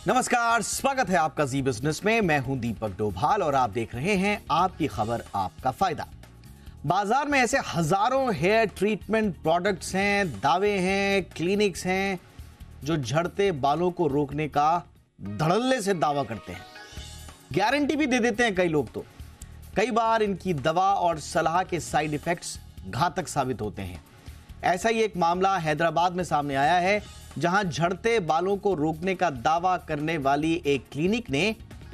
नमस्कार, स्वागत है आपका जी बिजनेस में। मैं हूं दीपक डोभाल और आप देख रहे हैं आपकी खबर आपका फायदा। बाजार में ऐसे हजारों हेयर ट्रीटमेंट प्रोडक्ट्स हैं, दावे हैं, क्लिनिक्स हैं जो झड़ते बालों को रोकने का धड़ल्ले से दावा करते हैं। गारंटी भी दे देते हैं कई लोग तो। कई बार इनकी दवा और सलाह के साइड इफेक्ट्स घातक साबित होते हैं। ऐसा ही एक मामला हैदराबाद में सामने आया है, जहां झड़ते बालों को रोकने का दावा करने वाली एक क्लिनिक ने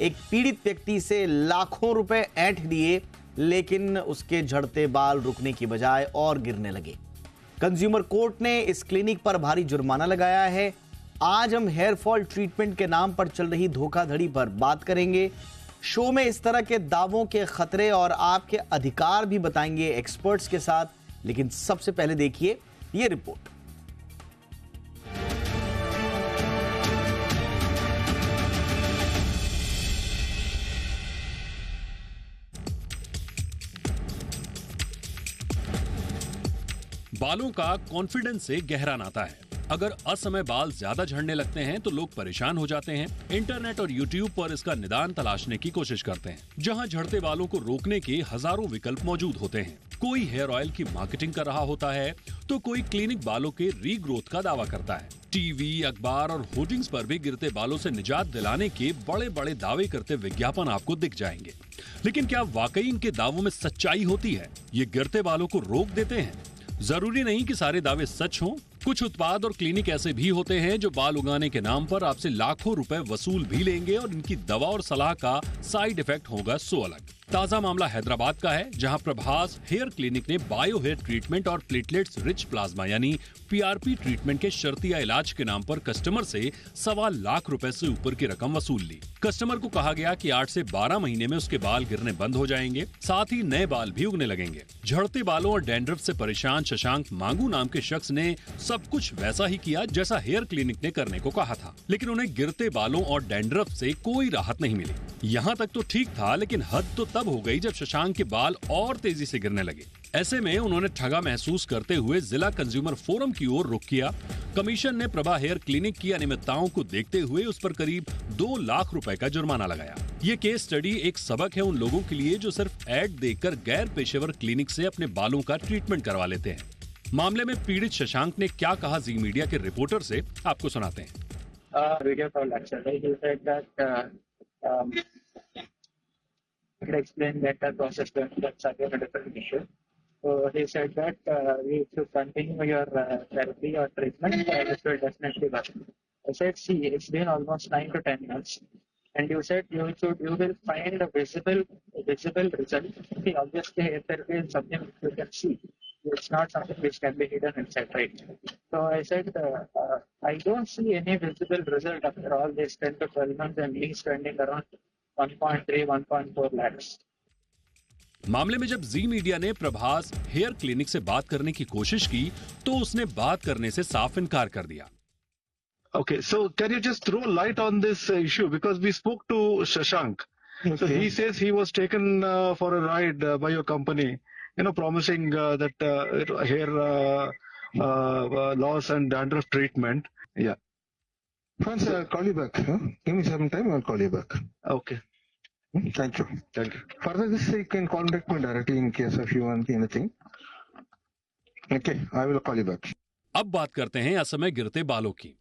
एक पीड़ित व्यक्ति से लाखों रुपए ऐंठ लिए, लेकिन उसके झड़ते बाल रुकने की बजाय और गिरने लगे। कंज्यूमर कोर्ट ने इस क्लिनिक पर भारी जुर्माना लगाया है। आज हम हेयर फॉल ट्रीटमेंट के नाम पर चल रही धोखाधड़ी पर बात करेंगे। शो में इस तरह के दावों के खतरे और आपके अधिकार भी बताएंगे एक्सपर्ट्स के साथ, लेकिन सबसे पहले देखिए ये रिपोर्ट। बालों का कॉन्फिडेंस से गहरा नाता है। अगर असमय बाल ज्यादा झड़ने लगते हैं तो लोग परेशान हो जाते हैं। इंटरनेट और यूट्यूब पर इसका निदान तलाशने की कोशिश करते हैं, जहां झड़ते बालों को रोकने के हजारों विकल्प मौजूद होते हैं। कोई हेयर ऑयल की मार्केटिंग कर रहा होता है तो कोई क्लिनिक बालों के रीग्रोथ का दावा करता है। टीवी, अखबार और होर्डिंग्स पर भी गिरते बालों से निजात दिलाने के बड़े बड़े दावे करते विज्ञापन आपको दिख जाएंगे। लेकिन क्या वाकई इनके दावों में सच्चाई होती है? ये गिरते बालों को रोक देते हैं? जरूरी नहीं कि सारे दावे सच हों। कुछ उत्पाद और क्लिनिक ऐसे भी होते हैं जो बाल उगाने के नाम पर आपसे लाखों रुपए वसूल भी लेंगे और इनकी दवा और सलाह का साइड इफेक्ट होगा सो अलग। ताजा मामला हैदराबाद का है, जहां प्रभास हेयर क्लिनिक ने बायो हेयर ट्रीटमेंट और प्लेटलेट्स रिच प्लाज्मा यानी पीआरपी ट्रीटमेंट के शर्तिया इलाज के नाम पर कस्टमर से 1.25 लाख रुपए से ऊपर की रकम वसूल ली। कस्टमर को कहा गया कि 8 से 12 महीने में उसके बाल गिरने बंद हो जाएंगे, साथ ही नए बाल भी उगने लगेंगे। झड़ते बालों और डैंड्रफ से परेशान शशांक मांगू नाम के शख्स ने सब कुछ वैसा ही किया जैसा हेयर क्लिनिक ने करने को कहा था, लेकिन उन्हें गिरते बालों और डैंड्रफ से कोई राहत नहीं मिली। यहाँ तक तो ठीक था, लेकिन हद तो तब हो गई जब शशांक के बाल और तेजी से गिरने लगे। ऐसे में उन्होंने ठगा महसूस करते हुए जिला कंज्यूमर फोरम की ओर रुख किया। कमीशन ने प्रभा हेयर क्लिनिक की अनियमितताओं को देखते हुए उस पर करीब 2 लाख रुपए का जुर्माना लगाया। ये केस स्टडी एक सबक है उन लोगों के लिए जो सिर्फ एड देखकर गैर पेशेवर क्लिनिक से अपने बालों का ट्रीटमेंट करवा लेते हैं। मामले में पीड़ित शशांक ने क्या कहा, जी मीडिया के रिपोर्टर से आपको सुनाते हैं। Explain that process that's again a different issue. So he said that if you continue your therapy or treatment, this will definitely work. I said, see, it's been almost 9 to 10 months, and you said you will find a visible result. See, obviously, hair therapy is something you can see. It's not something which can be hidden inside, right? So I said, I don't see any visible result after all these 10 to 12 months and me spending around 1.3, 1.4 lakhs. मामले में जब जी media ने Prabhas hair clinic से बात करने की कोशिश की तो उसने बात करने से साफ इनकार कर दिया। Okay, so can you just throw light on this issue, because we spoke to Shashank. Okay. So he says he was taken for a ride by your company, promising that hair loss and dandruff treatment. Yeah. Once I'll call you back. Huh? Give me some time, I'll call you back. Okay. Thank you. Thank you. Further, this you can contact me directly in case if you want anything. Okay, I will call you back. अब बात करते हैं असमय गिरते बालों की।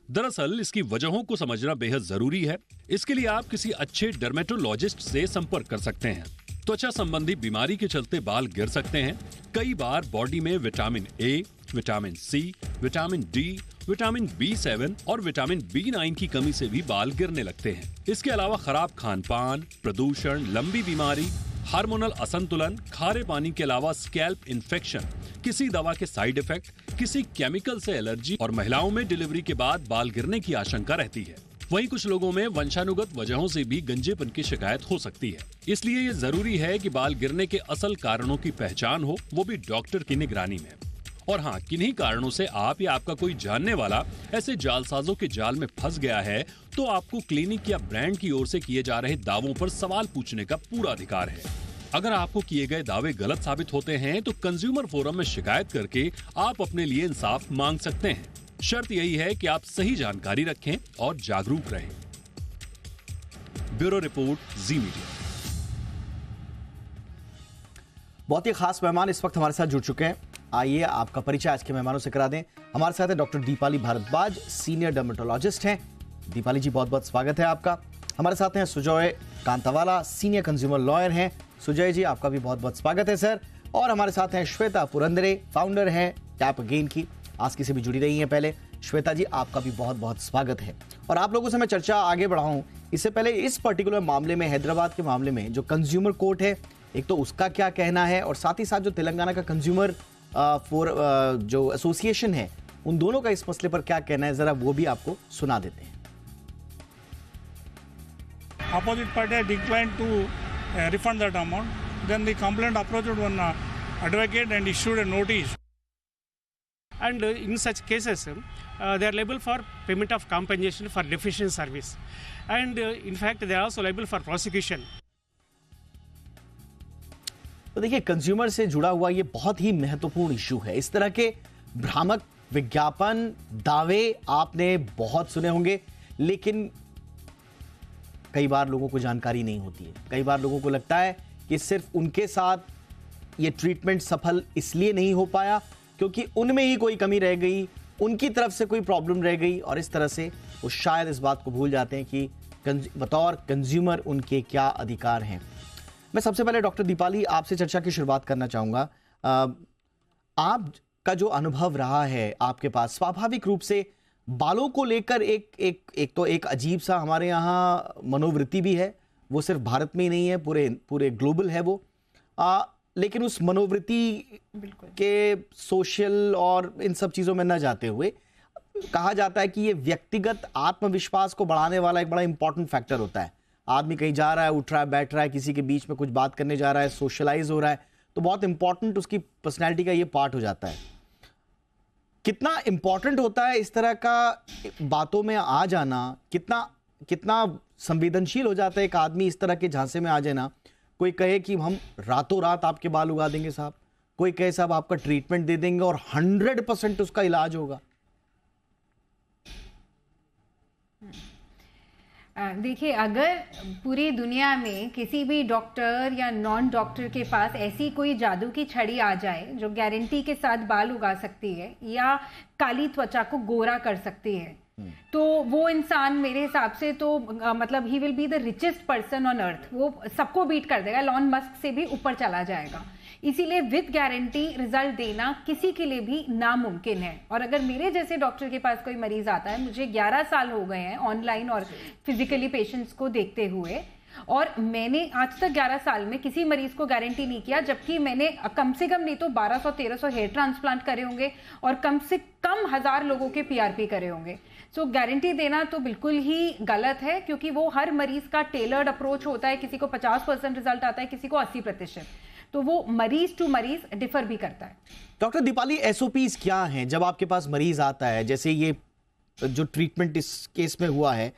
दरअसल इसकी वजहों को समझना बेहद जरूरी है। इसके लिए आप किसी अच्छे डर्मेटोलॉजिस्ट से संपर्क कर सकते हैं। त्वचा संबंधी बीमारी के चलते बाल गिर सकते हैं। कई बार बॉडी में vitamin A, vitamin C, vitamin D, vitamin B7 और विटामिन B9 की कमी से भी बाल गिरने लगते हैं। इसके अलावा खराब खान पान, प्रदूषण, लंबी बीमारी, हार्मोनल असंतुलन, खारे पानी के अलावा स्कैल्प इन्फेक्शन, किसी दवा के साइड इफेक्ट, किसी केमिकल से एलर्जी और महिलाओं में डिलीवरी के बाद बाल गिरने की आशंका रहती है। वहीं कुछ लोगों में वंशानुगत वजहों से भी गंजेपन की शिकायत हो सकती है। इसलिए ये जरूरी है कि बाल गिरने के असल कारणों की पहचान हो, वो भी डॉक्टर की निगरानी में। और हाँ, किन्हीं कारणों से आप या आपका कोई जानने वाला ऐसे जालसाजों के जाल में फंस गया है तो आपको क्लिनिक या ब्रांड की ओर से किए जा रहे दावों पर सवाल पूछने का पूरा अधिकार है। अगर आपको किए गए दावे गलत साबित होते हैं तो कंज्यूमर फोरम में शिकायत करके आप अपने लिए इंसाफ मांग सकते हैं। शर्त यही है कि आप सही जानकारी रखें और जागरूक रहें। ब्यूरो रिपोर्ट, जी मीडिया। बहुत ही खास मेहमान इस वक्त हमारे साथ जुड़ चुके हैं। आइए आपका परिचय आज के मेहमानों से करा दें। हमारे साथ है doctor Deepali Bhardwaj, senior dermatologist हैं। दीपाली जी, बहुत बहुत स्वागत है आपका। हमारे साथ हैं सुजय कांतावाला, सीनियर कंज्यूमर लॉयर हैं। सुजय जी, आपका भी बहुत बहुत स्वागत है सर। और हमारे साथ हैं श्वेता पुरंदरे, फाउंडर हैं टैप अगेन की, आज की से भी जुड़ी रही हैं पहले। श्वेता जी, आपका भी बहुत बहुत स्वागत है। और आप लोगों से मैं चर्चा आगे बढ़ाऊं इससे पहले इस पर्टिकुलर मामले में, हैदराबाद के मामले में जो कंज्यूमर कोर्ट है, एक तो उसका क्या कहना है और साथ ही साथ जो तेलंगाना का कंज्यूमर जो एसोसिएशन है, उन दोनों का इस मसले पर क्या कहना है, जरा वो भी आपको सुना देते हैं। Opposite party declined to refund that amount. Then the complainant approached one advocate and issued a notice. And in such cases, they are liable for payment of compensation for deficient service. And in fact, they are also liable for prosecution. तो देखिए, consumer से जुड़ा हुआ ये बहुत ही महत्वपूर्ण issue है। इस तरह के भ्रामक विज्ञापन, दावे आपने बहुत सुने होंगे, लेकिन कई बार लोगों को जानकारी नहीं होती है। कई बार लोगों को लगता है कि सिर्फ उनके साथ ये ट्रीटमेंट सफल इसलिए नहीं हो पाया क्योंकि उनमें ही कोई कमी रह गई, उनकी तरफ से कोई प्रॉब्लम रह गई, और इस तरह से वो शायद इस बात को भूल जाते हैं कि बतौर कंज्यूमर उनके क्या अधिकार हैं। मैं सबसे पहले डॉक्टर दीपाली आपसे चर्चा की शुरुआत करना चाहूँगा। आपका जो अनुभव रहा है आपके पास, स्वाभाविक रूप से बालों को लेकर एक अजीब सा हमारे यहाँ मनोवृत्ति भी है। वो सिर्फ भारत में ही नहीं है, पूरे ग्लोबल है वो। लेकिन उस मनोवृत्ति के सोशल और इन सब चीज़ों में न जाते हुए, कहा जाता है कि ये व्यक्तिगत आत्मविश्वास को बढ़ाने वाला एक बड़ा इंपॉर्टेंट फैक्टर होता है। आदमी कहीं जा रहा है, उठ रहा है, बैठ रहा है, किसी के बीच में कुछ बात करने जा रहा है, सोशलाइज हो रहा है, तो बहुत इंपॉर्टेंट उसकी पर्सनैलिटी का ये पार्ट हो जाता है। कितना इंपॉर्टेंट होता है इस तरह का बातों में आ जाना, कितना संवेदनशील हो जाता है एक आदमी इस तरह के झांसे में आ जाए ना। कोई कहे कि हम रातों रात आपके बाल उगा देंगे साहब, कोई कहे साहब आपका ट्रीटमेंट दे देंगे और 100% उसका इलाज होगा। देखिए, अगर पूरी दुनिया में किसी भी डॉक्टर या नॉन डॉक्टर के पास ऐसी कोई जादू की छड़ी आ जाए जो गारंटी के साथ बाल उगा सकती है या काली त्वचा को गोरा कर सकती है, तो वो इंसान मेरे हिसाब से तो मतलब he will be the richest person on earth. वो सबको बीट कर देगा, एलॉन मस्क से भी ऊपर चला जाएगा। इसीलिए विद गारंटी रिजल्ट देना किसी के लिए भी नामुमकिन है। और अगर मेरे जैसे डॉक्टर के पास कोई मरीज आता है, मुझे 11 साल हो गए हैं ऑनलाइन और फिजिकली पेशेंट्स को देखते हुए, और मैंने आज तक 11 साल में किसी मरीज को गारंटी नहीं किया, जबकि मैंने कम से कम नहीं तो 1200-1300 हेयर ट्रांसप्लांट करे होंगे और कम से कम 1000 लोगों के पीआरपी करे होंगे। सो गारंटी देना तो बिल्कुल ही गलत है, क्योंकि वो हर मरीज का टेलर्ड अप्रोच होता है। किसी को 50% रिजल्ट आता है, किसी को 80%, तो वो मरीज टू मरीज डिफर भी करता है। डॉक्टर दीपाली, एसओपीज क्या हैं जब आपके पास मरीज आता है? जैसे ये जो ट्रीटमेंट इस केस में हुआ है,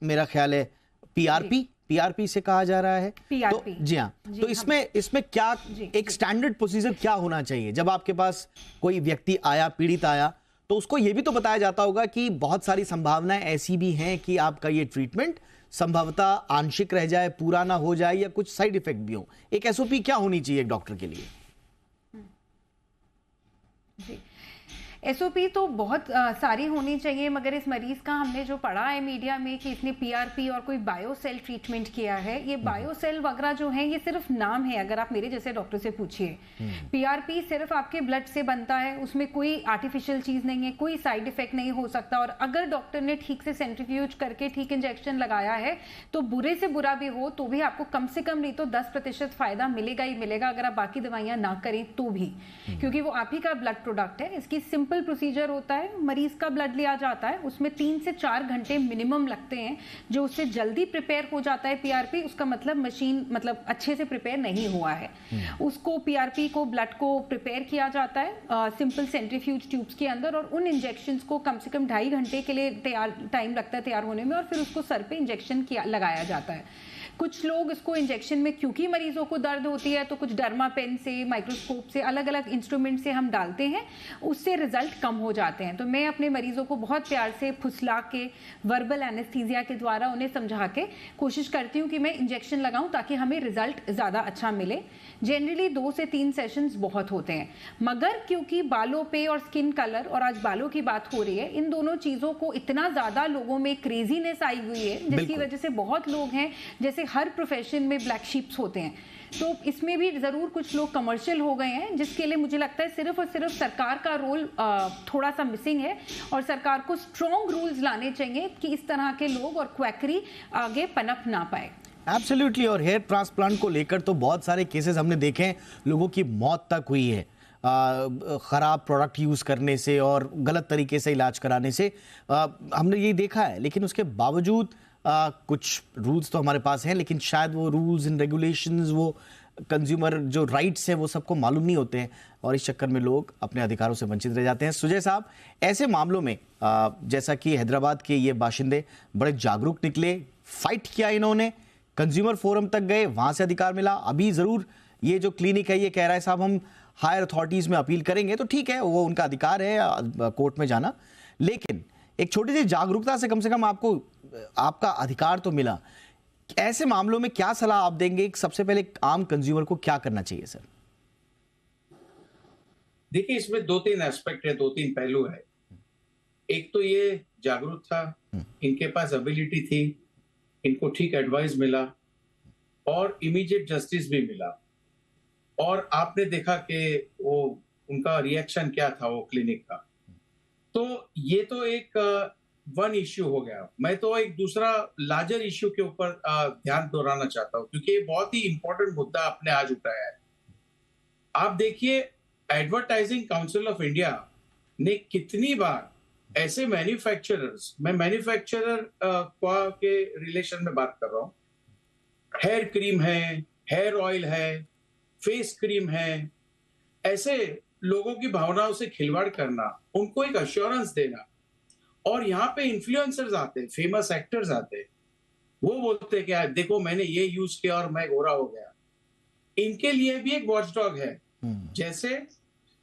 मेरा ख्याल है पीआरपी से कहा जा रहा है। पीआरपी, तो जी हाँ, तो इसमें क्या एक स्टैंडर्ड प्रोसीजर क्या होना चाहिए जब आपके पास कोई व्यक्ति आया, पीड़ित आया, तो उसको ये भी तो बताया जाता होगा कि बहुत सारी संभावनाएं ऐसी भी हैं कि आपका ये ट्रीटमेंट संभवतः आंशिक रह जाए, पूरा ना हो जाए, या कुछ साइड इफेक्ट भी हो। एक एसओपी क्या होनी चाहिए एक डॉक्टर के लिए? जी, एसओपी तो बहुत सारी होनी चाहिए, मगर इस मरीज का हमने जो पढ़ा है मीडिया में कि इसने पीआरपी और कोई बायोसेल ट्रीटमेंट किया है, ये बायोसेल वगैरह जो है ये सिर्फ नाम है। अगर आप मेरे जैसे डॉक्टर से पूछिए, पीआरपी सिर्फ आपके ब्लड से बनता है, उसमें कोई आर्टिफिशियल चीज नहीं है, कोई साइड इफेक्ट नहीं हो सकता। और अगर डॉक्टर ने ठीक से सेंट्रीफ्यूज करके ठीक इंजेक्शन लगाया है, तो बुरे से बुरा भी हो तो भी आपको कम से कम नहीं तो 10% फायदा मिलेगा ही मिलेगा, अगर आप बाकी दवाइयां ना करें तो भी, क्योंकि वो आप ही का ब्लड प्रोडक्ट है। इसकी सिंपल प्रोसीजर होता है, मरीज का ब्लड लिया जाता है, उसमें 3 से 4 घंटे मिनिमम लगते हैं। जो उससे जल्दी प्रिपेयर हो जाता है पीआरपी, उसका मतलब मशीन अच्छे से प्रिपेयर नहीं हुआ है। उसको पीआरपी को ब्लड को प्रिपेयर किया जाता है सिंपल सेंट्रीफ्यूज ट्यूब्स के अंदर, और उन इंजेक्शंस को कम से कम 2.5 घंटे के लिए टाइम लगता है तैयार होने में, और फिर उसको सर पे इंजेक्शन लगाया जाता है। कुछ लोग इसको इंजेक्शन में, क्योंकि मरीजों को दर्द होती है तो कुछ डर्मा पेन से, माइक्रोस्कोप से, अलग अलग इंस्ट्रूमेंट से हम डालते हैं, उससे रिजल्ट कम हो जाते हैं। तो मैं अपने मरीजों को बहुत प्यार से फुसला के, वर्बल एनेस्थीसिया के द्वारा उन्हें समझा के कोशिश करती हूँ कि मैं इंजेक्शन लगाऊं ताकि हमें रिजल्ट ज़्यादा अच्छा मिले। जनरली 2 से 3 सेशंस बहुत होते हैं, मगर क्योंकि बालों पे और स्किन कलर, और आज बालों की बात हो रही है, इन दोनों चीज़ों को इतना ज़्यादा लोगों में क्रेजीनेस आई हुई है, जिसकी वजह से बहुत लोग हैं, जैसे हर प्रोफेशन में ब्लैक शीप्स होते हैं, तो इसमें भी ज़रूर कुछ लोग कमर्शियल हो गए हैं, जिसके लिए मुझे लगता है सिर्फ और सिर्फ सरकार का रोल थोड़ा सा मिसिंग है, और सरकार को स्ट्रॉन्ग रूल्स लाने चाहिए कि इस तरह के लोग और क्वैकरी आगे पनप ना पाए। एब्सोल्युटली। और हेयर ट्रांसप्लांट को लेकर तो बहुत सारे केसेस हमने देखे हैं, लोगों की मौत तक हुई है ख़राब प्रोडक्ट यूज़ करने से और गलत तरीके से इलाज कराने से, हमने ये देखा है। लेकिन उसके बावजूद कुछ रूल्स तो हमारे पास हैं, लेकिन शायद वो रूल्स एंड रेगुलेशंस, वो कंज्यूमर जो राइट्स हैं, वो सबको मालूम नहीं होते हैं, और इस चक्कर में लोग अपने अधिकारों से वंचित रह जाते हैं। सुजय साहब, ऐसे मामलों में जैसा कि हैदराबाद के ये बाशिंदे बड़े जागरूक निकले, फाइट किया इन्होंने, कंज्यूमर फोरम तक गए, वहाँ से अधिकार मिला। अभी ज़रूर ये जो क्लिनिक है ये कह रहा है साहब हम हायर अथॉरिटीज़ में अपील करेंगे, तो ठीक है, वो उनका अधिकार है कोर्ट में जाना, लेकिन एक छोटी सी जागरूकता से कम आपको आपका अधिकार तो मिला। ऐसे मामलों में क्या सलाह आप देंगे? सबसे पहले आम कंज्यूमर को क्या करना चाहिए सर? देखिए, इसमें 2-3 एस्पेक्ट है, 2-3 पहलू है। एक तो ये जागरूक था, इनके पास एबिलिटी थी, इनको ठीक एडवाइस मिला और इमीडिएट जस्टिस भी मिला, और आपने देखा कि वो उनका रिएक्शन क्या था वो क्लिनिक का। तो ये तो एक वन इश्यू हो गया। मैं तो एक दूसरा लार्जर इश्यू के ऊपर ध्यान दोहराना चाहता हूँ, क्योंकि ये बहुत ही इंपॉर्टेंट मुद्दा आपने आज उठाया है। आप देखिए, एडवर्टाइजिंग काउंसिल ऑफ इंडिया ने कितनी बार ऐसे मैन्युफैक्चरर्स, मैं मैन्युफैक्चरर के रिलेशन में बात कर रहा हूँ, हेयर क्रीम है, हेयर ऑयल है, फेस क्रीम है, ऐसे लोगों की भावनाओं से खिलवाड़ करना, उनको एक अश्योरेंस देना, और यहाँ पे इन्फ्लुएंसर्स आते हैं, फेमस एक्टर्स आते हैं, वो बोलते हैं कि यार देखो मैंने ये यूज किया और मैं गोरा हो गया। इनके लिए भी एक वॉचडॉग है। जैसे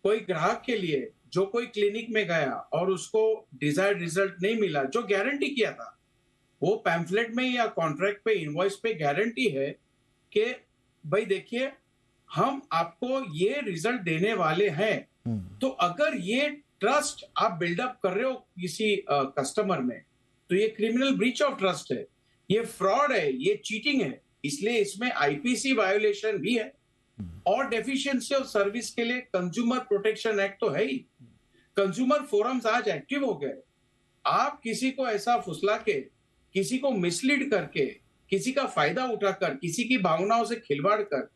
कोई ग्राहक के लिए जो कोई क्लिनिक में गया और उसको डिजायर्ड रिजल्ट नहीं मिला, जो गारंटी किया था, वो पैम्फलेट में या कॉन्ट्रैक्ट पे, इनवॉइस पे गारंटी है कि भाई देखिए हम आपको ये रिजल्ट देने वाले हैं। तो अगर ये ट्रस्ट आप बिल्डअप कर रहे हो किसी कस्टमर में, तो ये क्रिमिनल ब्रीच ऑफ ट्रस्ट है, ये फ्रॉड है, ये चीटिंग है। इसलिए इसमें आईपीसी वायोलेशन भी है, और डेफिशिएंसी ऑफ सर्विस के लिए कंज्यूमर प्रोटेक्शन एक्ट तो है ही। कंज्यूमर फोरम्स आज एक्टिव हो गए। आप किसी को ऐसा फुसला के, किसी को मिसलीड करके, किसी का फायदा उठाकर, किसी की भावनाओं से खिलवाड़ कर,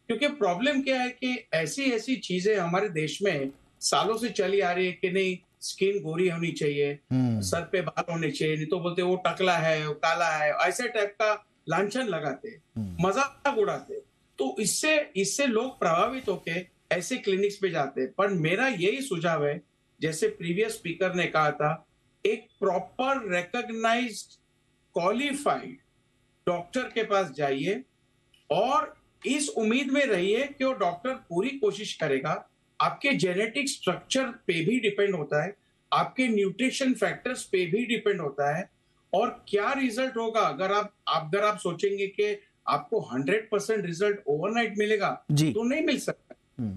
क्योंकि प्रॉब्लम क्या है कि ऐसी चीजें हमारे देश में सालों से चली आ रही है कि नहीं, स्किन गोरी होनी चाहिए, सर पे बाल होने चाहिए, नहीं तो बोलते वो टकला है, वो काला है, ऐसे टाइप का लांछन लगाते, मजाक उड़ाते। तो इससे लोग प्रभावित होके ऐसे क्लिनिक्स पे जाते हैं। पर मेरा यही सुझाव है, जैसे प्रीवियस स्पीकर ने कहा था, एक प्रॉपर रिकॉग्नाइज्ड क्वालिफाइड डॉक्टर के पास जाइए, और इस उम्मीद में रहिए कि वो डॉक्टर पूरी कोशिश करेगा। आपके जेनेटिक स्ट्रक्चर पे भी डिपेंड होता है, आपके न्यूट्रिशन फैक्टर्स पे भी डिपेंड होता है, और क्या रिजल्ट होगा अगर आप सोचेंगे कि आपको 100% रिजल्ट ओवरनाइट मिलेगा, तो नहीं मिल सकता।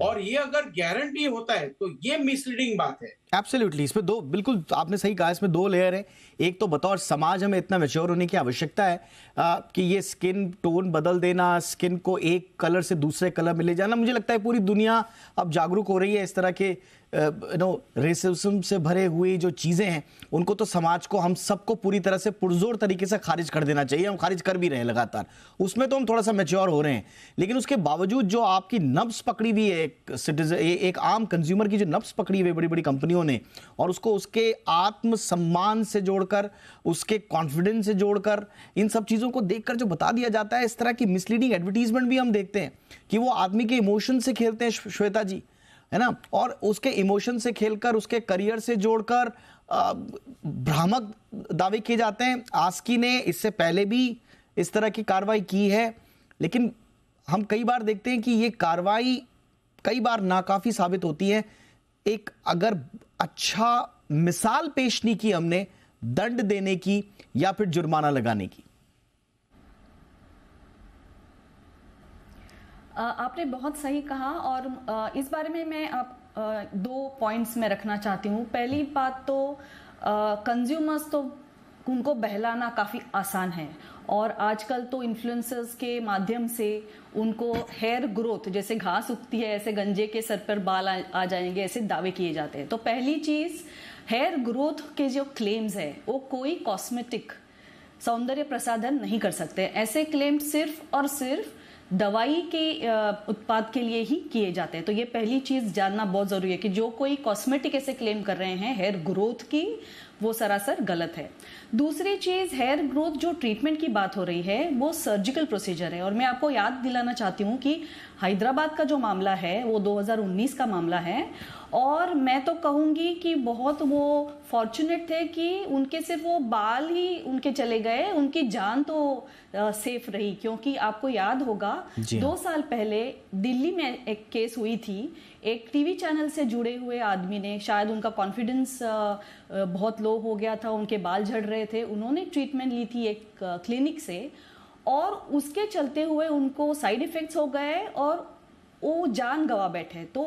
और ये अगर गारंटी होता है तो ये मिसलीडिंग बात है। एब्सोल्युटली। इसमें दो, बिल्कुल आपने सही कहा, इसमें 2 लेयर है। एक तो बतौर समाज हमें इतना मैच्योर होने की आवश्यकता है कि ये स्किन टोन बदल देना, स्किन को एक कलर से दूसरे कलर में ले जाना, मुझे लगता है पूरी दुनिया अब जागरूक हो रही है। इस तरह के रेसिज्म से भरे हुए जो चीज़ें हैं, उनको तो समाज को, हम सबको पूरी तरह से पुरजोर तरीके से खारिज कर देना चाहिए। हम खारिज कर भी रहे हैं लगातार, उसमें तो हम थोड़ा सा मैच्योर हो रहे हैं। लेकिन उसके बावजूद जो आपकी नब्ज पकड़ी हुई है एक सिटीजन, एक आम कंज्यूमर की जो नब्ज पकड़ी हुई है बड़ी बड़ी कंपनियों ने, और उसको उसके आत्मसम्मान से जोड़कर, उसके कॉन्फिडेंस से जोड़कर, इन सब चीज़ों को देखकर जो बता दिया जाता है, इस तरह की मिसलीडिंग एडवर्टीजमेंट भी हम देखते हैं कि वो आदमी के इमोशन से खेलते हैं, श्वेता जी, है ना, और उसके इमोशन से खेलकर, उसके करियर से जोड़कर भ्रामक दावे किए जाते हैं। आस्की ने इससे पहले भी इस तरह की कार्रवाई की है, लेकिन हम कई बार देखते हैं कि ये कार्रवाई कई बार नाकाफी साबित होती है। एक अगर अच्छा मिसाल पेश नहीं की हमने दंड देने की या फिर जुर्माना लगाने की। आपने बहुत सही कहा और इस बारे में मैं दो पॉइंट्स में रखना चाहती हूँ। पहली बात तो कंज्यूमर्स तो उनको बहलाना काफ़ी आसान है और आजकल तो इन्फ्लुएंसर्स के माध्यम से उनको हेयर ग्रोथ, जैसे घास उगती है ऐसे गंजे के सर पर बाल आ जाएंगे, ऐसे दावे किए जाते हैं। तो पहली चीज़, हेयर ग्रोथ के जो क्लेम्स है वो कोई कॉस्मेटिक सौंदर्य प्रसाधन नहीं कर सकते। ऐसे क्लेम सिर्फ और सिर्फ दवाई के उत्पाद के लिए ही किए जाते हैं। तो ये पहली चीज जानना बहुत जरूरी है कि जो कोई कॉस्मेटिक ऐसे क्लेम कर रहे हैं हेयर ग्रोथ की, वो सरासर गलत है। दूसरी चीज, हेयर ग्रोथ जो ट्रीटमेंट की बात हो रही है वो सर्जिकल प्रोसीजर है और मैं आपको याद दिलाना चाहती हूँ कि हैदराबाद का जो मामला है वो 2019 का मामला है और मैं तो कहूँगी कि बहुत वो फॉर्चुनेट थे कि उनके सिर्फ वो बाल ही उनके चले गए, उनकी जान तो सेफ रही। क्योंकि आपको याद होगा 2 साल पहले दिल्ली में एक केस हुई थी, एक टीवी चैनल से जुड़े हुए आदमी ने, शायद उनका कॉन्फिडेंस बहुत लो हो गया था, उनके बाल झड़ रहे थे, उन्होंने ट्रीटमेंट ली थी एक क्लिनिक से और उसके चलते हुए उनको साइड इफेक्ट्स हो गए और वो जान गंवा बैठे। तो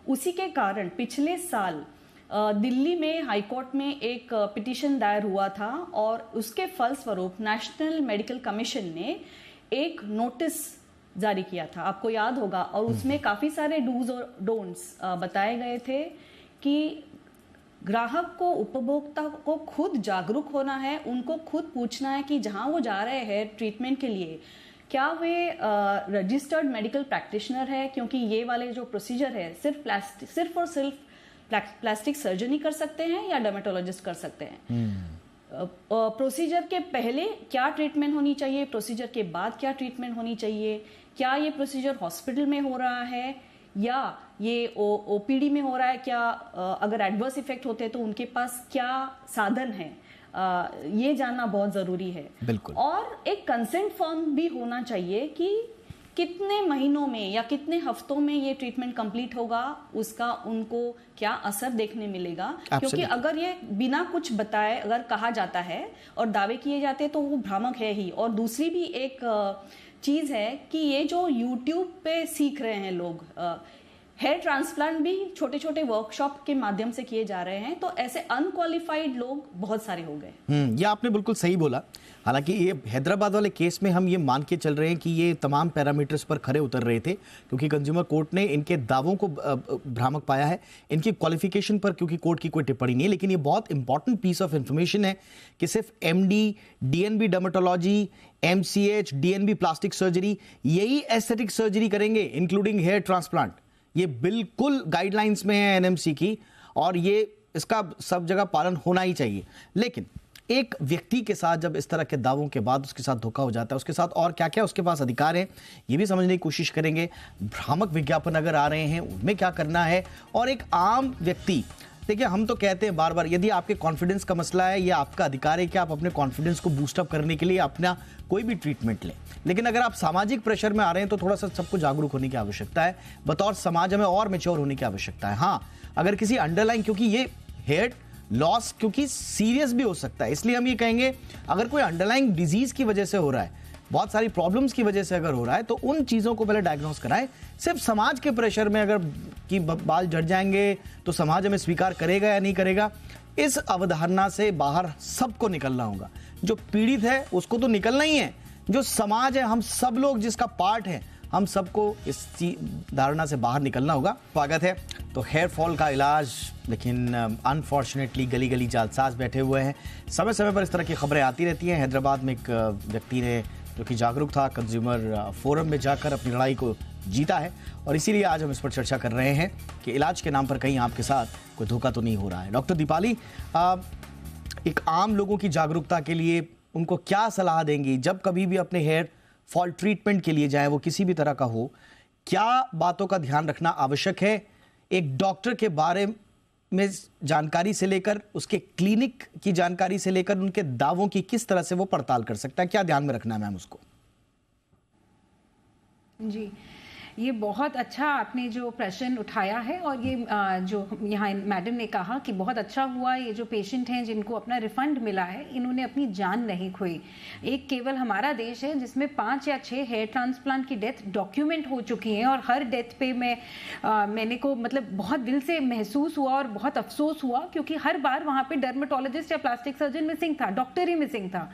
उसी के कारण पिछले साल दिल्ली में हाईकोर्ट में एक पिटीशन दायर हुआ था और उसके फलस्वरूप नेशनल मेडिकल कमीशन ने एक नोटिस जारी किया था, आपको याद होगा, और उसमें काफी सारे डूज और डोंट्स बताए गए थे कि ग्राहक को, उपभोक्ता को खुद जागरूक होना है, उनको खुद पूछना है कि जहां वो जा रहे हैं ट्रीटमेंट के लिए क्या वे रजिस्टर्ड मेडिकल प्रैक्टिशनर है, क्योंकि ये वाले जो प्रोसीजर है सिर्फ और सिर्फ प्लास्टिक सर्जरी कर सकते हैं या डर्मेटोलॉजिस्ट कर सकते हैं। प्रोसीजर के पहले क्या ट्रीटमेंट होनी चाहिए, प्रोसीजर के बाद क्या ट्रीटमेंट होनी चाहिए, क्या ये प्रोसीजर हॉस्पिटल में हो रहा है या ये ओपीडी में हो रहा है, क्या अगर एडवर्स इफेक्ट होते हैं तो उनके पास क्या साधन है, ये जानना बहुत जरूरी है। बिल्कुल। और एक कंसेंट फॉर्म भी होना चाहिए कि कितने महीनों में या कितने हफ्तों में ये ट्रीटमेंट कंप्लीट होगा, उसका उनको क्या असर देखने मिलेगा। क्योंकि अगर ये बिना कुछ बताए अगर कहा जाता है और दावे किए जाते हैं तो वो भ्रामक है ही। और दूसरी भी एक चीज है कि ये जो YouTube पे सीख रहे हैं लोग, हेयर ट्रांसप्लांट भी छोटे छोटे वर्कशॉप के माध्यम से किए जा रहे हैं, तो ऐसे अनक्वालिफाइड लोग बहुत सारे हो गए। ये आपने बिल्कुल सही बोला। हालांकि ये हैदराबाद वाले केस में हम ये मान के चल रहे हैं कि ये तमाम पैरामीटर्स पर खरे उतर रहे थे, क्योंकि कंज्यूमर कोर्ट ने इनके दावों को भ्रामक पाया है, इनकी क्वालिफिकेशन पर क्योंकि कोर्ट की कोई टिप्पणी नहीं है। लेकिन ये बहुत इंपॉर्टेंट पीस ऑफ इंफॉर्मेशन है कि सिर्फ MD, DNB dermatology, MCH, DNB plastic surgery, यही एस्थेटिक सर्जरी करेंगे इंक्लूडिंग हेयर ट्रांसप्लांट। ये बिल्कुल गाइडलाइंस में है NMC की और ये इसका सब जगह पालन होना ही चाहिए। लेकिन एक व्यक्ति के साथ जब इस तरह के दावों के बाद उसके साथ धोखा हो जाता है, उसके साथ और क्या क्या उसके पास अधिकार हैं ये भी समझने की कोशिश करेंगे। भ्रामक विज्ञापन अगर आ रहे हैं उनमें क्या करना है, और एक आम व्यक्ति, देखिए हम तो कहते हैं बार बार, यदि आपके कॉन्फिडेंस का मसला है, यह आपका अधिकार है कि आप अपने कॉन्फिडेंस को बूस्टअप करने के लिए अपना कोई भी ट्रीटमेंट लें। लेकिन अगर आप सामाजिक प्रेशर में आ रहे हैं तो थोड़ा सा सबको जागरूक होने की आवश्यकता है, बतौर समाज हमें और मैच्योर होने की आवश्यकता है। हाँ, अगर किसी अंडरलाइन, क्योंकि ये हेयर लॉस क्योंकि सीरियस भी हो सकता है, इसलिए हम ये कहेंगे अगर कोई अंडरलाइन डिजीज की वजह से हो रहा है, बहुत सारी प्रॉब्लम्स की वजह से अगर हो रहा है, तो उन चीज़ों को पहले डायग्नोस कराएं। सिर्फ समाज के प्रेशर में अगर कि बाल झड़ जाएंगे तो समाज हमें स्वीकार करेगा या नहीं करेगा, इस अवधारणा से बाहर सबको निकलना होगा। जो पीड़ित है उसको तो निकलना ही है, जो समाज है, हम सब लोग जिसका पार्ट है, हम सबको इस धारणा से बाहर निकलना होगा। स्वागत है। तो हेयर फॉल का इलाज, लेकिन अनफॉर्चुनेटली गली गली जालसाज बैठे हुए हैं। समय समय पर इस तरह की खबरें आती रहती हैं। हैदराबाद में एक व्यक्ति ने, जो कि जागरूक था, कंज्यूमर फोरम में जाकर अपनी लड़ाई को जीता है, और इसीलिए आज हम इस पर चर्चा कर रहे हैं कि इलाज के नाम पर कहीं आपके साथ कोई धोखा तो नहीं हो रहा है। डॉक्टर दीपाली, एक आम लोगों की जागरूकता के लिए उनको क्या सलाह देंगी जब कभी भी अपने हेयर फॉल ट्रीटमेंट के लिए जाए, वो किसी भी तरह का हो, क्या बातों का ध्यान रखना आवश्यक है? एक डॉक्टर के बारे में जानकारी से लेकर, उसके क्लिनिक की जानकारी से लेकर उनके दावों की किस तरह से वो पड़ताल कर सकता है, क्या ध्यान में रखना है मैम उसको? जी, ये बहुत अच्छा आपने जो प्रश्न उठाया है, और ये जो यहाँ मैडम ने कहा कि बहुत अच्छा हुआ, ये जो पेशेंट हैं जिनको अपना रिफंड मिला है, इन्होंने अपनी जान नहीं खोई। एक केवल हमारा देश है जिसमें 5 या 6 हेयर ट्रांसप्लांट की डेथ डॉक्यूमेंट हो चुकी हैं, और हर डेथ पे मैंने को मतलब बहुत दिल से महसूस हुआ और बहुत अफसोस हुआ, क्योंकि हर बार वहाँ पे डर्मेटोलॉजिस्ट या प्लास्टिक सर्जन मिसिंग था, डॉक्टर ही मिसिंग था।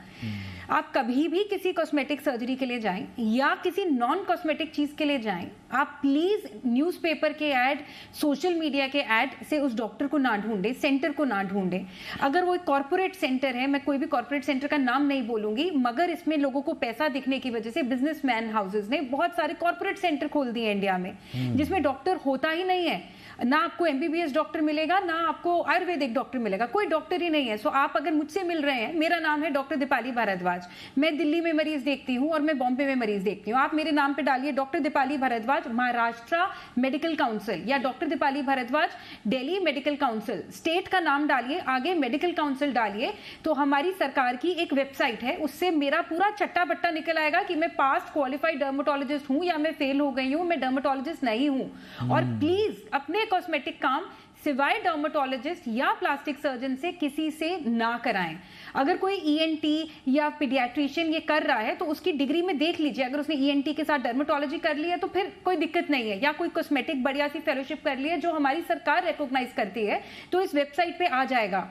आप कभी भी किसी कॉस्मेटिक सर्जरी के लिए जाएं या किसी नॉन कॉस्मेटिक चीज के लिए जाएं, आप प्लीज न्यूज़पेपर के ऐड, सोशल मीडिया के ऐड से उस डॉक्टर को ना ढूंढें, सेंटर को ना ढूंढें। अगर वो एक कॉर्पोरेट सेंटर है, मैं कोई भी कॉर्पोरेट सेंटर का नाम नहीं बोलूंगी, मगर इसमें लोगों को पैसा दिखने की वजह से बिजनेसमैन हाउसेज ने बहुत सारे कॉर्पोरेट सेंटर खोल दिए इंडिया में, जिसमें डॉक्टर होता ही नहीं है। ना आपको MBBS डॉक्टर मिलेगा, ना आपको आयुर्वेदिक डॉक्टर मिलेगा, कोई डॉक्टर ही नहीं है। सो आप अगर मुझसे मिल रहे हैं, मेरा नाम है डॉक्टर दीपाली भारद्वाज, मैं दिल्ली में मरीज देखती हूँ और मैं बॉम्बे में मरीज देखती हूँ। आप मेरे नाम पे डालिए doctor Deepali Bhardwaj Maharashtra medical council, या doctor Deepali Bhardwaj Delhi medical council, state का नाम डालिए, आगे मेडिकल काउंसिल डालिए, तो हमारी सरकार की एक वेबसाइट है, उससे मेरा पूरा चट्टा बट्टा निकल आएगा कि मैं पास्ट क्वालिफाइड डर्मेटोलॉजिस्ट हूँ या मैं फेल हो गई हूँ, मैं डर्मेटोलॉजिस्ट नहीं हूँ। और प्लीज अपने कॉस्मेटिक काम सिवाय डर्मेटोलॉजिस्ट या प्लास्टिक सर्जन से किसी से ना कराएं। अगर कोई ENT या पीडियाट्रिशियन ये कर रहा है तो उसकी डिग्री में देख लीजिए, अगर उसने ENT के साथ डर्मेटोलॉजी कर ली है तो फिर कोई दिक्कत नहीं है, या कोई कॉस्मेटिक बढ़िया सी फेलोशिप कर ली है जो हमारी सरकार रिकॉग्नाइज करती है, तो इस वेबसाइट पे आ जाएगा।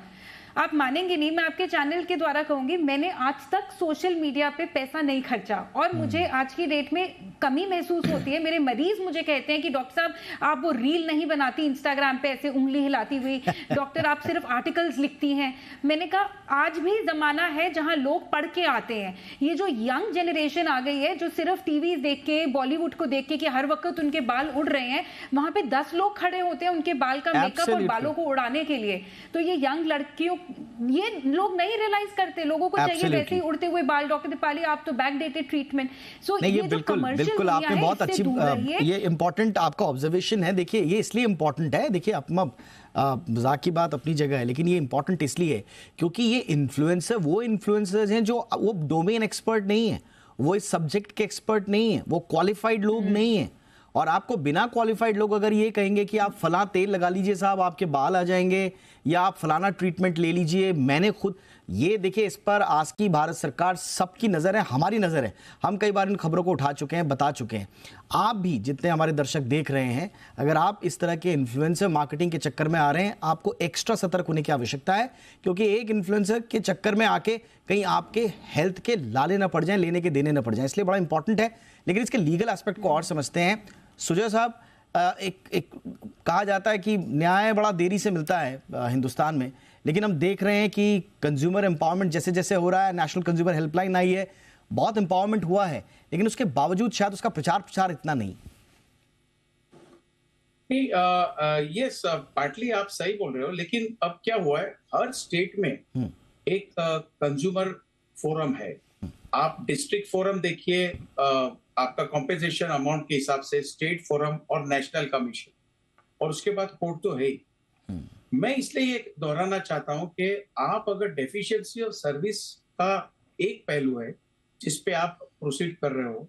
आप मानेंगे नहीं, मैं आपके चैनल के द्वारा कहूंगी, मैंने आज तक सोशल मीडिया पे पैसा नहीं खर्चा, और मुझे आज की डेट में कमी महसूस होती है। मेरे मरीज मुझे कहते हैं कि डॉक्टर साहब आप वो रील नहीं बनाती इंस्टाग्राम पे ऐसे उंगली हिलाती हुई, डॉक्टर आप सिर्फ आर्टिकल्स लिखती हैं। मैंने कहा आज भी जमाना है जहां लोग पढ़ के आते हैं। ये जो यंग जनरेशन आ गई है जो सिर्फ टीवी देख के, बॉलीवुड को देख के कि हर वक्त उनके बाल उड़ रहे हैं, वहां पे 10 लोग खड़े होते हैं उनके बाल का मेकअप और बालों को उड़ाने के लिए। तो ये यंग लड़कियों, ये लोग नहीं रियलाइज करते, लोगों को चाहिए वैसे ही उड़ते हुए बाल। डॉक्टर दीपाली आप तो बैकडेटेड ट्रीटमेट। सो ये बिल्कुल आपने बहुत अच्छी, ये इंपॉर्टेंट आपका ऑब्जर्वेशन है। देखिए ये इसलिए इंपॉर्टेंट है, देखिए अपना मजाक की बात अपनी जगह है, लेकिन ये इंपॉर्टेंट इसलिए है क्योंकि ये इन्फ्लुएंसर वो इन्फ्लुएंसर्स हैं जो वो डोमेन एक्सपर्ट नहीं है, वो इस सब्जेक्ट के एक्सपर्ट नहीं है, वो क्वालिफाइड लोग नहीं है। और आपको बिना क्वालिफाइड लोग अगर ये कहेंगे कि आप फला तेल लगा लीजिए साहब आपके बाल आ जाएंगे, या आप फलाना ट्रीटमेंट ले लीजिए, मैंने खुद ये देखिए इस पर आज की भारत सरकार सबकी नज़र है, हमारी नज़र है। हम कई बार इन खबरों को उठा चुके हैं, बता चुके हैं। आप भी जितने हमारे दर्शक देख रहे हैं, अगर आप इस तरह के इन्फ्लुएंसर मार्केटिंग के चक्कर में आ रहे हैं, आपको एक्स्ट्रा सतर्क होने की आवश्यकता है, क्योंकि एक इन्फ्लुएंसर के चक्कर में आके कहीं आपके हेल्थ के लाले ना पड़ जाएं, लेने के देने ना पड़ जाएं, इसलिए बड़ा इंपॉर्टेंट है। लेकिन इसके लीगल एस्पेक्ट को और समझते हैं। सुजय साहब, एक कहा जाता है कि न्याय बड़ा देरी से मिलता है हिंदुस्तान में, लेकिन हम देख रहे हैं कि कंज्यूमर एम्पावरमेंट जैसे जैसे हो रहा है, नेशनल कंज्यूमर हेल्पलाइन आई है, बहुत एम्पावरमेंट हुआ है, लेकिन उसके बावजूद शायद उसका प्रचार इतना नहीं। यस, पार्टली आप सही बोल रहे हो, लेकिन अब क्या हुआ है, हर स्टेट में एक कंज्यूमर फोरम है। आप डिस्ट्रिक्ट फोरम देखिए, आपका कॉम्पेंसेशन अमाउंट के हिसाब से स्टेट फोरम और नेशनल कमीशन, और उसके बाद कोर्ट तो है ही। मैं इसलिए ये दोहराना चाहता हूं कि आप अगर डेफिशिएंसी ऑफ सर्विस का एक पहलू है जिसपे आप प्रोसीड कर रहे हो,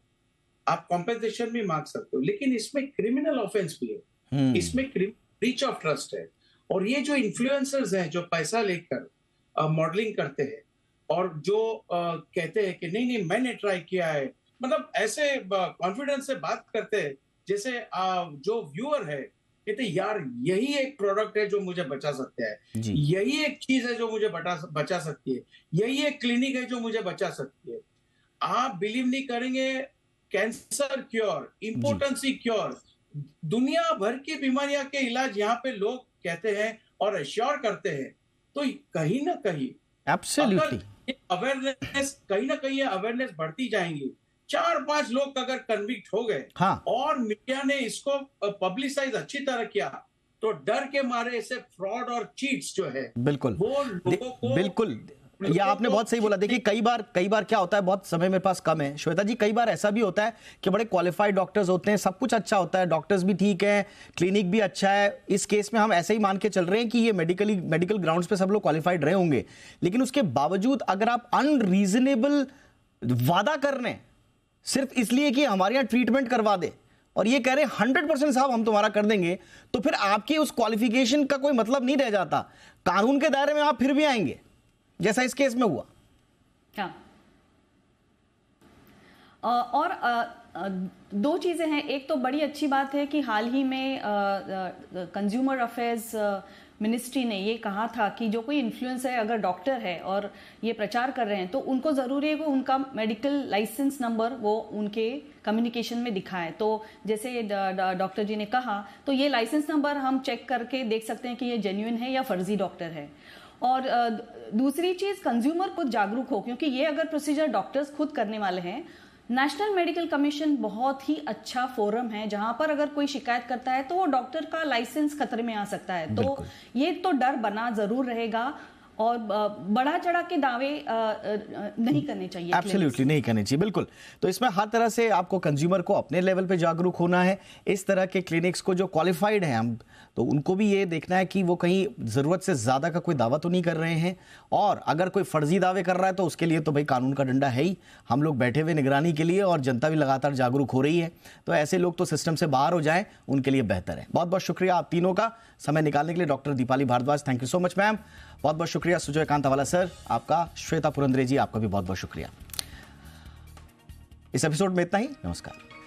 आप कॉम्पेंसेशन भी मांग सकते हो, लेकिन इसमें क्रिमिनल ऑफेंस भी है, इसमें ब्रीच ऑफ ट्रस्ट है। और ये जो इन्फ्लुएंसर्स हैं जो पैसा लेकर मॉडलिंग करते हैं और जो कहते हैं कि नहीं मैंने ट्राई किया है, मतलब ऐसे कॉन्फिडेंस से बात करते हैं जैसे जो व्यूअर है कहते यार यही एक प्रोडक्ट है जो मुझे बचा सकता है, यही एक चीज है जो मुझे बचा सकती है, यही एक क्लिनिक है जो मुझे बचा सकती है। आप बिलीव नहीं करेंगे, कैंसर क्योर, इम्पोर्टेंसी क्योर, दुनिया भर की बीमारियां के इलाज यहाँ पे लोग कहते हैं और एश्योर करते हैं। तो कहीं ना कहीं एब्सोल्युटली अवेयरनेस, कहीं ना कहीं अवेयरनेस बढ़ती जाएंगी। 4-5 लोग अगर कन्विक्ट हो गए, हाँ, और मीडिया ने इसको पब्लिसाइज अच्छी तरह किया, तो डर के मारे ऐसे फ्रॉड और चीट्स जो है बिल्कुल वो लोगों को बिल्कुल ये आपने बहुत सही बोला। देखिए कई बार क्या होता है, बहुत समय मेरे पास कम है श्वेता जी, कई बार ऐसा भी होता है कि बड़े क्वालिफाइड डॉक्टर्स होते हैं, सब कुछ अच्छा होता है, डॉक्टर्स भी ठीक है, क्लिनिक भी अच्छा है। इस केस में हम ऐसे ही मान के चल रहे हैं कि ये मेडिकल ग्राउंड्स पे सब लोग क्वालिफाइड रहे होंगे, लेकिन उसके बावजूद अगर आप अनरीजनेबल वादा कर रहे हैं सिर्फ इसलिए कि हमारे यहाँ ट्रीटमेंट करवा दे, और ये कह रहे हैं 100% साहब हम तुम्हारा कर देंगे, तो फिर आपकी उस क्वालिफिकेशन का कोई मतलब नहीं रह जाता। कानून के दायरे में आप फिर भी आएंगे, जैसा इस केस में हुआ। हाँ, और दो चीजें हैं। एक तो बड़ी अच्छी बात है कि हाल ही में कंज्यूमर अफेयर्स मिनिस्ट्री ने ये कहा था कि जो कोई इन्फ्लुएंसर अगर डॉक्टर है और ये प्रचार कर रहे हैं तो उनको जरूरी है कि उनका मेडिकल लाइसेंस नंबर वो उनके कम्युनिकेशन में दिखाएं। तो जैसे डॉक्टर जी ने कहा, तो ये लाइसेंस नंबर हम चेक करके देख सकते हैं कि ये जेन्युइन है या फर्जी डॉक्टर है। और दूसरी चीज, कंज्यूमर खुद जागरूक हो, क्योंकि ये अगर प्रोसीजर डॉक्टर्स खुद करने वाले हैं, नेशनल मेडिकल कमीशन बहुत ही अच्छा फोरम है जहां पर अगर कोई शिकायत करता है तो वो डॉक्टर का लाइसेंस खतरे में आ सकता है। तो ये तो डर बना जरूर रहेगा, और बढ़ा चढ़ा के दावे नहीं करने चाहिए। एब्सोल्युटली नहीं करने चाहिए, बिल्कुल। तो इसमें हर तरह से आपको कंज्यूमर को अपने लेवल पे जागरूक होना है। इस तरह के क्लिनिक्स को जो क्वालिफाइड हैं हम, तो उनको भी ये देखना है कि वो कहीं ज़रूरत से ज़्यादा का कोई दावा तो नहीं कर रहे हैं, और अगर कोई फर्जी दावे कर रहा है तो उसके लिए तो भाई कानून का डंडा है ही। हम लोग बैठे हुए निगरानी के लिए, और जनता भी लगातार जागरूक हो रही है, तो ऐसे लोग तो सिस्टम से बाहर हो जाएं, उनके लिए बेहतर है। बहुत बहुत शुक्रिया आप तीनों का समय निकालने के लिए। Doctor Deepali Bhardwaj, thank you so much ma'am. बहुत बहुत शुक्रिया सुजय कांत अवाला सर आपका। श्वेता पुरंदरे जी आपका भी बहुत बहुत शुक्रिया। इस एपिसोड में इतना ही, नमस्कार।